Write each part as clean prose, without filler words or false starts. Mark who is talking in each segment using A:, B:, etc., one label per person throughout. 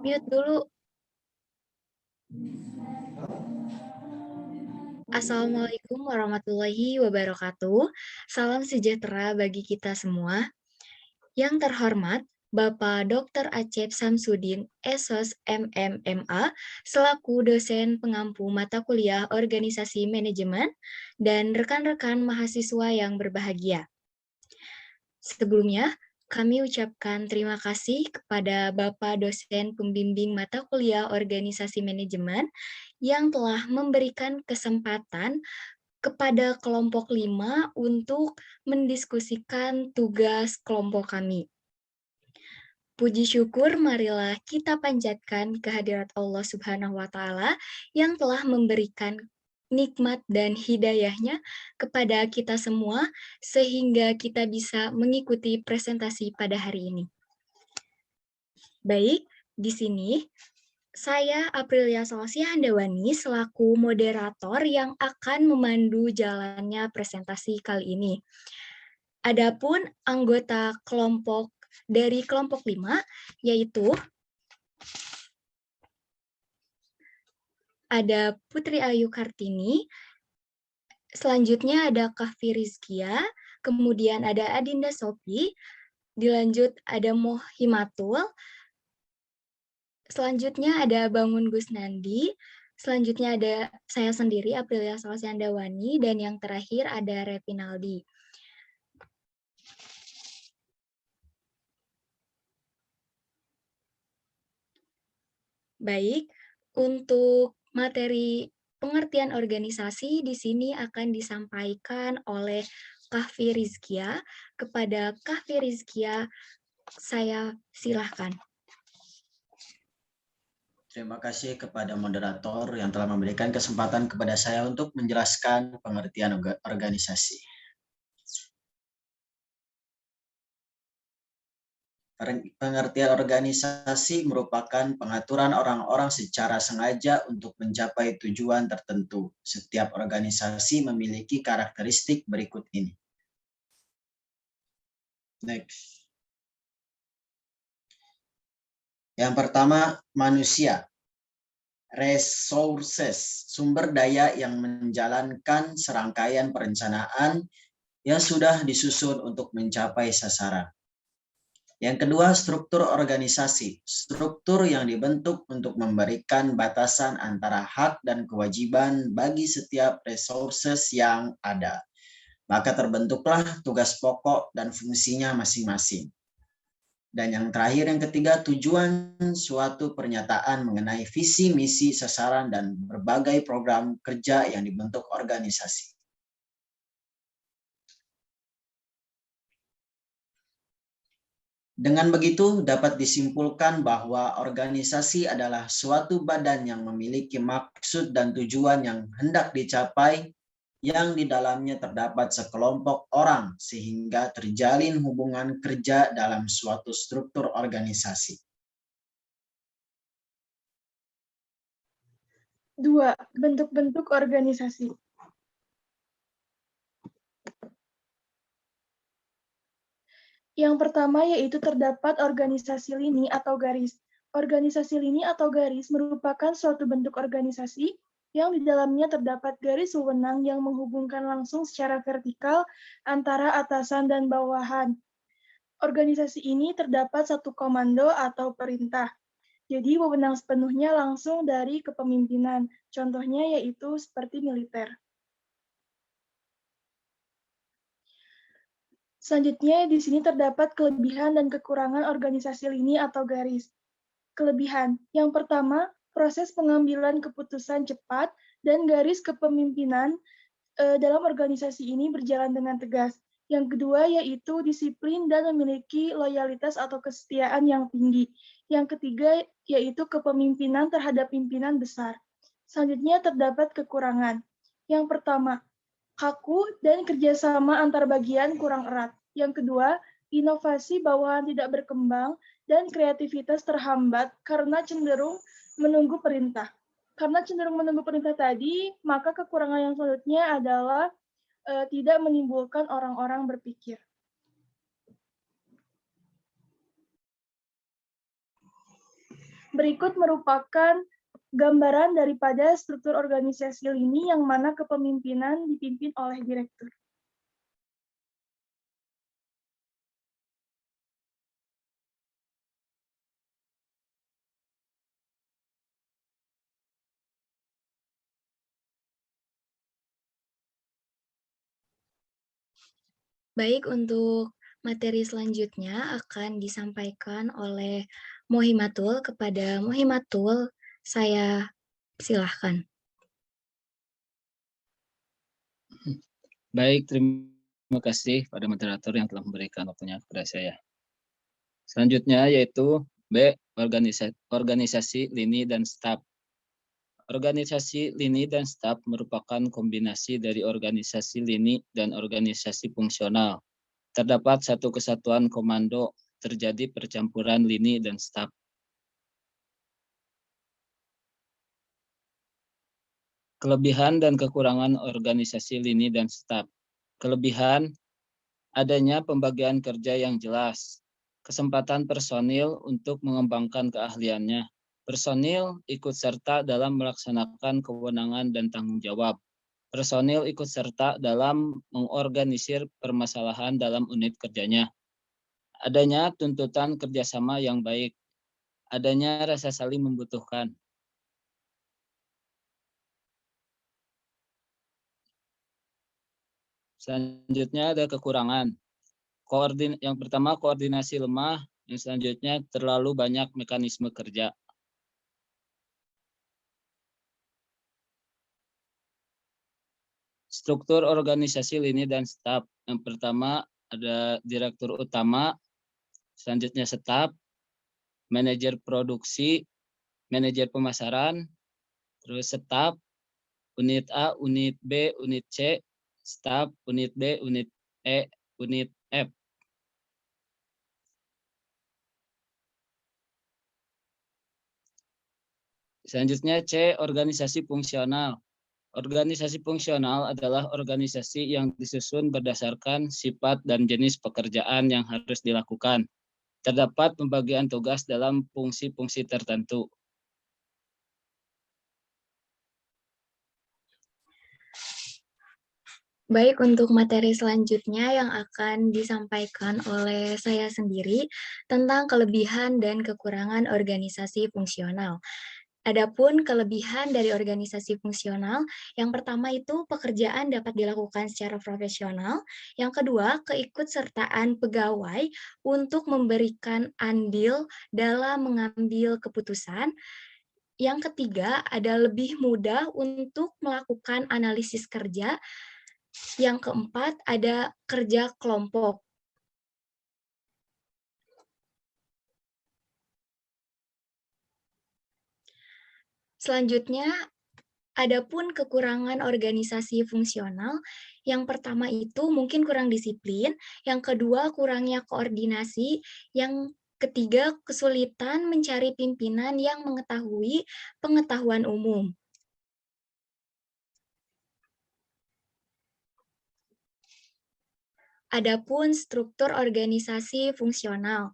A: Mute dulu. Assalamualaikum warahmatullahi wabarakatuh. Salam sejahtera bagi kita semua. Yang terhormat, Bapak Dr. Acep Samsudin, SOS MMMA, selaku dosen pengampu mata kuliah Organisasi Manajemen, dan rekan-rekan mahasiswa yang berbahagia. Sebelumnya, kami ucapkan terima kasih kepada Bapak dosen pembimbing mata kuliah Organisasi Manajemen yang telah memberikan kesempatan kepada kelompok 5 untuk mendiskusikan tugas kelompok kami. Puji syukur marilah kita panjatkan kehadirat Allah Subhanahu wa Ta'ala yang telah memberikan nikmat dan hidayahnya kepada kita semua sehingga kita bisa mengikuti presentasi pada hari ini. Baik, di sini saya Aprilia Salsia Handawani selaku moderator yang akan memandu jalannya presentasi kali ini. Adapun anggota kelompok dari kelompok 5 yaitu ada Putri Ayu Kartini, selanjutnya ada Kahfi Rizkia, kemudian ada Adinda Sopi, dilanjut ada Mohimatul, selanjutnya ada Bangun Gusnandi, selanjutnya ada saya sendiri Aprilia Salsiandawani, dan yang terakhir ada Repinaldi. Baik, untuk materi pengertian organisasi di sini akan disampaikan oleh Kahfi Rizkia. Kepada Kahfi Rizkia, saya silahkan.
B: Terima kasih kepada moderator yang telah memberikan kesempatan kepada saya untuk menjelaskan pengertian organisasi. Pengertian organisasi merupakan pengaturan orang-orang secara sengaja untuk mencapai tujuan tertentu. Setiap organisasi memiliki karakteristik berikut ini. Next. Yang pertama, manusia. Resources, sumber daya yang menjalankan serangkaian perencanaan yang sudah disusun untuk mencapai sasaran. Yang kedua, struktur organisasi. Struktur yang dibentuk untuk memberikan batasan antara hak dan kewajiban bagi setiap resources yang ada. Maka terbentuklah tugas pokok dan fungsinya masing-masing. Dan yang terakhir, yang ketiga, tujuan suatu pernyataan mengenai visi, misi, sasaran, dan berbagai program kerja yang dibentuk organisasi. Dengan begitu, dapat disimpulkan bahwa organisasi adalah suatu badan yang memiliki maksud dan tujuan yang hendak dicapai, yang di dalamnya terdapat sekelompok orang sehingga terjalin hubungan kerja dalam suatu struktur organisasi.
C: 2. Bentuk-bentuk organisasi. Yang pertama yaitu terdapat organisasi lini atau garis. Organisasi lini atau garis merupakan suatu bentuk organisasi yang di dalamnya terdapat garis wewenang yang menghubungkan langsung secara vertikal antara atasan dan bawahan. Organisasi ini terdapat satu komando atau perintah. Jadi wewenang sepenuhnya langsung dari kepemimpinan. Contohnya yaitu seperti militer. Selanjutnya, di sini terdapat kelebihan dan kekurangan organisasi lini atau garis. Kelebihan. Yang pertama, proses pengambilan keputusan cepat dan garis kepemimpinan dalam organisasi ini berjalan dengan tegas. Yang kedua, yaitu disiplin dan memiliki loyalitas atau kesetiaan yang tinggi. Yang ketiga, yaitu kepemimpinan terhadap pimpinan besar. Selanjutnya, terdapat kekurangan. Yang pertama, kaku dan kerjasama antar bagian kurang erat. Yang kedua, inovasi bawahan tidak berkembang dan kreativitas terhambat karena cenderung menunggu perintah. Karena cenderung menunggu perintah tadi, maka kekurangan yang selanjutnya adalah tidak menimbulkan orang-orang berpikir. Berikut merupakan gambaran daripada struktur organisasi lini yang mana kepemimpinan dipimpin oleh direktur.
A: Baik, untuk materi selanjutnya akan disampaikan oleh Mohimatul. Kepada Mohimatul, saya silahkan.
D: Baik, terima kasih pada moderator yang telah memberikan waktunya kepada saya. Selanjutnya yaitu B, organisasi lini dan staf. Organisasi lini dan staf merupakan kombinasi dari organisasi lini dan organisasi fungsional. Terdapat satu kesatuan komando, terjadi percampuran lini dan staf. Kelebihan dan kekurangan organisasi lini dan staf. Kelebihan, adanya pembagian kerja yang jelas, kesempatan personil untuk mengembangkan keahliannya. Personil ikut serta dalam melaksanakan kewenangan dan tanggung jawab. Personil ikut serta dalam mengorganisir permasalahan dalam unit kerjanya. Adanya tuntutan kerjasama yang baik. Adanya rasa saling membutuhkan. Selanjutnya ada kekurangan. Yang pertama koordinasi lemah, yang selanjutnya terlalu banyak mekanisme kerja. Struktur organisasi lini dan staf. Yang pertama ada direktur utama, selanjutnya staf, manajer produksi, manajer pemasaran, terus staf, unit A, unit B, unit C, staf, unit B, unit E, unit F. Selanjutnya C, organisasi fungsional. Organisasi fungsional adalah organisasi yang disusun berdasarkan sifat dan jenis pekerjaan yang harus dilakukan. Terdapat pembagian tugas dalam fungsi-fungsi tertentu.
A: Baik, untuk materi selanjutnya yang akan disampaikan oleh saya sendiri tentang kelebihan dan kekurangan organisasi fungsional. Adapun kelebihan dari organisasi fungsional, yang pertama itu pekerjaan dapat dilakukan secara profesional, yang kedua keikutsertaan pegawai untuk memberikan andil dalam mengambil keputusan, yang ketiga ada lebih mudah untuk melakukan analisis kerja, yang keempat ada kerja kelompok. Selanjutnya, adapun kekurangan organisasi fungsional, yang pertama itu mungkin kurang disiplin, yang kedua kurangnya koordinasi, yang ketiga kesulitan mencari pimpinan yang mengetahui pengetahuan umum. Adapun struktur organisasi fungsional,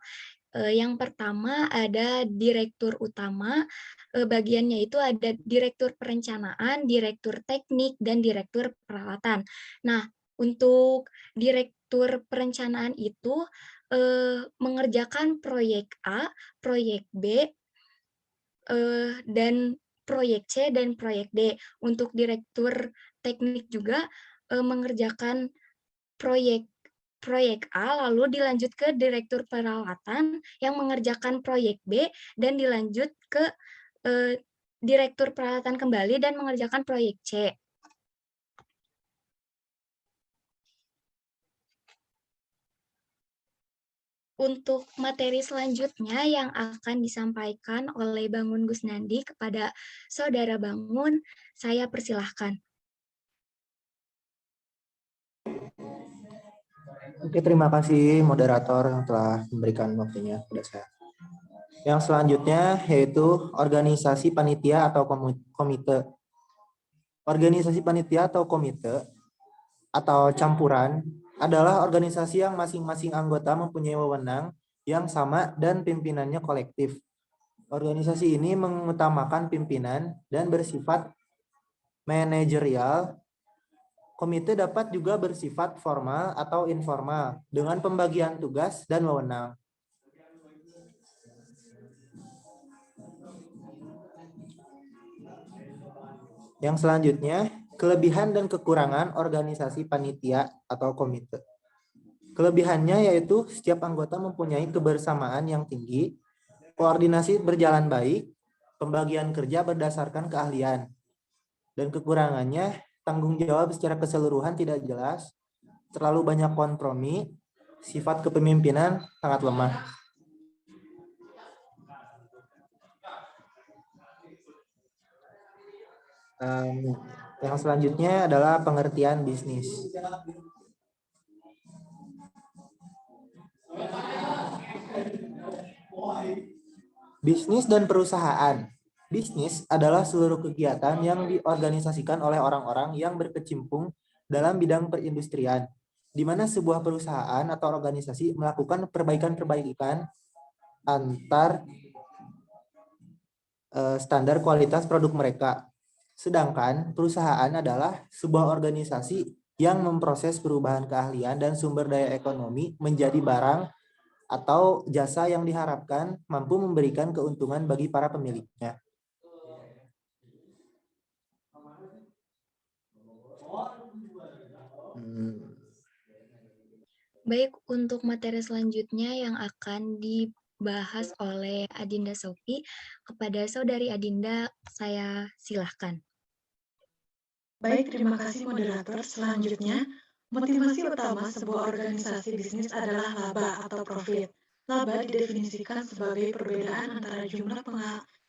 A: yang pertama ada direktur utama, bagiannya itu ada direktur perencanaan, direktur teknik, dan direktur peralatan. Nah, untuk direktur perencanaan itu mengerjakan proyek A, proyek B, dan proyek C, dan proyek D. Untuk direktur teknik juga mengerjakan proyek A, lalu dilanjut ke direktur perawatan yang mengerjakan proyek B, dan dilanjut ke direktur perawatan kembali dan mengerjakan proyek C. Untuk materi selanjutnya yang akan disampaikan oleh Bangun Gusnandi kepada Saudara Bangun, saya persilahkan.
E: Oke, terima kasih moderator yang telah memberikan waktunya kepada saya. Yang selanjutnya yaitu organisasi panitia atau komite. Organisasi panitia atau komite atau campuran adalah organisasi yang masing-masing anggota mempunyai wewenang yang sama dan pimpinannya kolektif. Organisasi ini mengutamakan pimpinan dan bersifat manajerial. Komite dapat juga bersifat formal atau informal dengan pembagian tugas dan wewenang. Yang selanjutnya, kelebihan dan kekurangan organisasi panitia atau komite. Kelebihannya yaitu setiap anggota mempunyai kebersamaan yang tinggi, koordinasi berjalan baik, pembagian kerja berdasarkan keahlian. Dan kekurangannya, tanggung jawab secara keseluruhan tidak jelas, terlalu banyak kompromi, sifat kepemimpinan sangat lemah. Yang selanjutnya adalah pengertian bisnis. Bisnis dan perusahaan. Bisnis adalah seluruh kegiatan yang diorganisasikan oleh orang-orang yang berkecimpung dalam bidang perindustrian, di mana sebuah perusahaan atau organisasi melakukan perbaikan-perbaikan antar standar kualitas produk mereka. Sedangkan perusahaan adalah sebuah organisasi yang memproses perubahan keahlian dan sumber daya ekonomi menjadi barang atau jasa yang diharapkan mampu memberikan keuntungan bagi para pemiliknya.
A: Baik, untuk materi selanjutnya yang akan dibahas oleh Adinda Sofi, kepada Saudari Adinda, saya silahkan.
F: Baik, terima kasih moderator. Selanjutnya, motivasi utama sebuah organisasi bisnis adalah laba atau profit. Laba didefinisikan sebagai perbedaan antara jumlah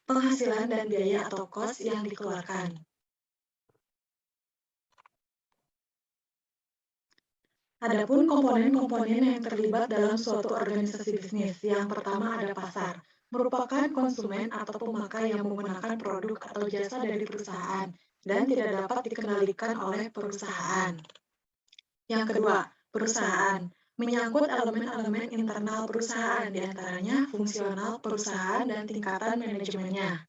F: penghasilan dan biaya atau kos yang dikeluarkan. Adapun komponen-komponen yang terlibat dalam suatu organisasi bisnis, yang pertama ada pasar, merupakan konsumen atau pemakai yang menggunakan produk atau jasa dari perusahaan dan tidak dapat dikendalikan oleh perusahaan. Yang kedua, perusahaan, menyangkut elemen-elemen internal perusahaan, diantaranya fungsional perusahaan dan tingkatan manajemennya.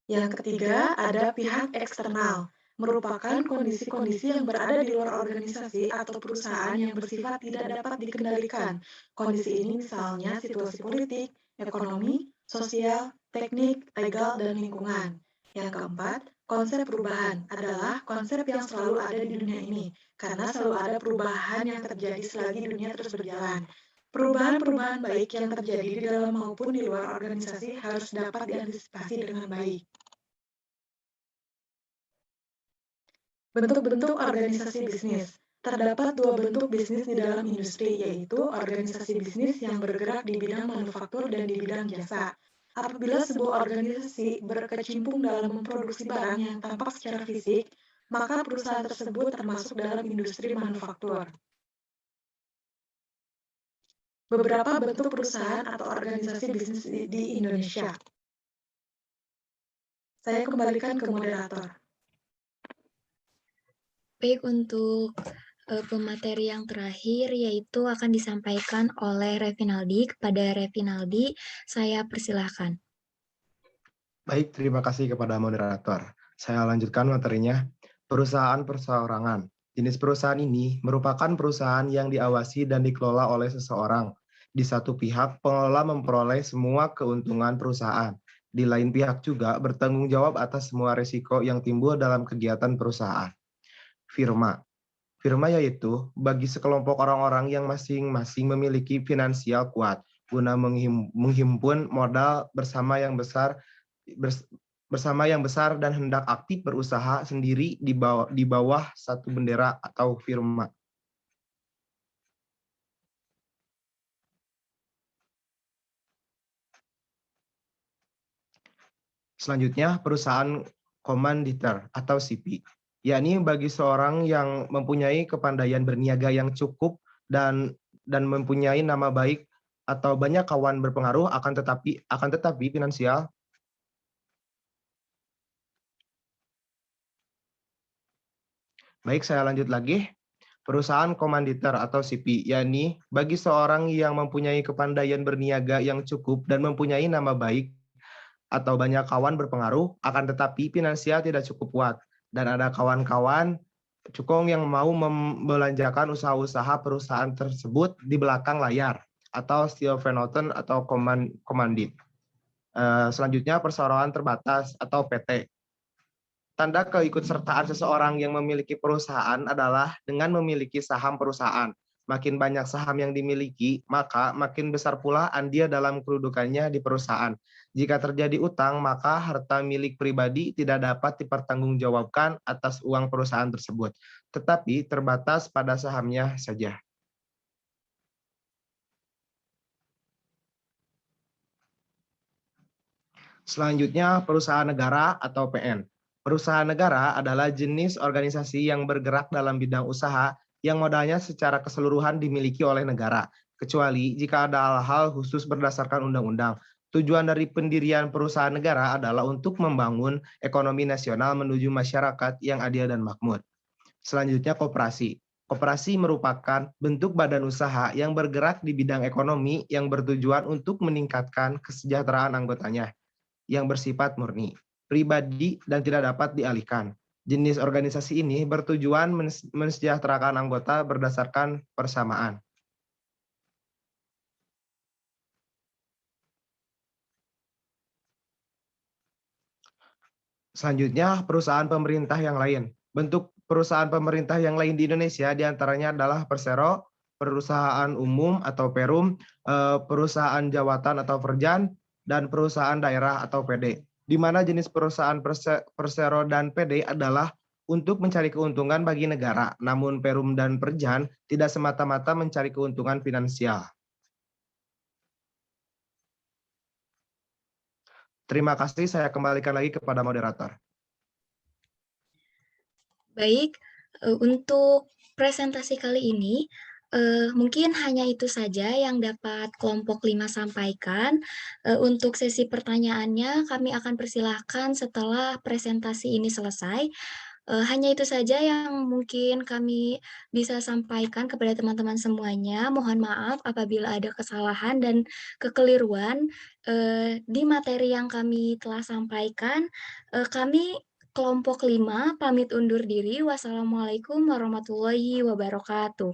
F: Yang ketiga, ada pihak eksternal, merupakan kondisi-kondisi yang berada di luar organisasi atau perusahaan yang bersifat tidak dapat dikendalikan. Kondisi ini misalnya situasi politik, ekonomi, sosial, teknik, legal, dan lingkungan. Yang keempat, konsep perubahan adalah konsep yang selalu ada di dunia ini, karena selalu ada perubahan yang terjadi selagi dunia terus berjalan. Perubahan-perubahan baik yang terjadi di dalam maupun di luar organisasi harus dapat diantisipasi dengan baik. Bentuk-bentuk organisasi bisnis. Terdapat dua bentuk bisnis di dalam industri, yaitu organisasi bisnis yang bergerak di bidang manufaktur dan di bidang jasa. Apabila sebuah organisasi berkecimpung dalam memproduksi barang yang tampak secara fisik, maka perusahaan tersebut termasuk dalam industri manufaktur. Beberapa bentuk perusahaan atau organisasi bisnis di Indonesia. Saya kembalikan ke moderator.
A: Baik, untuk pemateri yang terakhir yaitu akan disampaikan oleh Revinaldi. Kepada Revinaldi, saya persilahkan.
G: Baik, terima kasih kepada moderator. Saya lanjutkan materinya. Perusahaan perseorangan. Jenis perusahaan ini merupakan perusahaan yang diawasi dan dikelola oleh seseorang. Di satu pihak, pengelola memperoleh semua keuntungan perusahaan. Di lain pihak juga bertanggung jawab atas semua risiko yang timbul dalam kegiatan perusahaan. Firma. Firma yaitu bagi sekelompok orang-orang yang masing-masing memiliki finansial kuat guna menghimpun modal bersama yang besar dan hendak aktif berusaha sendiri di bawah satu bendera atau firma. Selanjutnya, perusahaan komanditer atau CP, yakni bagi seorang yang mempunyai kepandaian berniaga yang cukup dan mempunyai nama baik atau banyak kawan berpengaruh akan tetapi finansial. Baik, saya lanjut lagi. Perusahaan komanditer atau CP, yakni bagi seorang yang mempunyai kepandaian berniaga yang cukup dan mempunyai nama baik atau banyak kawan berpengaruh, akan tetapi finansial tidak cukup kuat. Dan ada kawan-kawan cukong yang mau membelanjakan usaha-usaha perusahaan tersebut di belakang layar atau Stilvenoten atau komandit. Selanjutnya perseroan terbatas atau PT. Tanda keikutsertaan seseorang yang memiliki perusahaan adalah dengan memiliki saham perusahaan. Makin banyak saham yang dimiliki, maka makin besar pula andil dalam kedudukannya di perusahaan. Jika terjadi utang, maka harta milik pribadi tidak dapat dipertanggungjawabkan atas uang perusahaan tersebut, tetapi terbatas pada sahamnya saja. Selanjutnya, perusahaan negara atau PN. Perusahaan negara adalah jenis organisasi yang bergerak dalam bidang usaha yang modalnya secara keseluruhan dimiliki oleh negara, kecuali jika ada hal-hal khusus berdasarkan undang-undang. Tujuan dari pendirian perusahaan negara adalah untuk membangun ekonomi nasional menuju masyarakat yang adil dan makmur. Selanjutnya, koperasi. Koperasi merupakan bentuk badan usaha yang bergerak di bidang ekonomi yang bertujuan untuk meningkatkan kesejahteraan anggotanya yang bersifat murni, pribadi, dan tidak dapat dialihkan. Jenis organisasi ini bertujuan mensejahterakan anggota berdasarkan persamaan. Selanjutnya, perusahaan pemerintah yang lain. Bentuk perusahaan pemerintah yang lain di Indonesia diantaranya adalah Persero, perusahaan umum atau Perum, perusahaan jawatan atau Perjan, dan perusahaan daerah atau PD. Di mana jenis perusahaan Persero dan PD adalah untuk mencari keuntungan bagi negara, namun Perum dan Perjan tidak semata-mata mencari keuntungan finansial. Terima kasih, saya kembalikan lagi kepada moderator.
A: Baik, untuk presentasi kali ini, mungkin hanya itu saja yang dapat kelompok 5 sampaikan. Untuk sesi pertanyaannya, kami akan persilahkan setelah presentasi ini selesai. Hanya itu saja yang mungkin kami bisa sampaikan kepada teman-teman semuanya. Mohon maaf apabila ada kesalahan dan kekeliruan di materi yang kami telah sampaikan. Kami kelompok 5 pamit undur diri. Wassalamualaikum warahmatullahi wabarakatuh.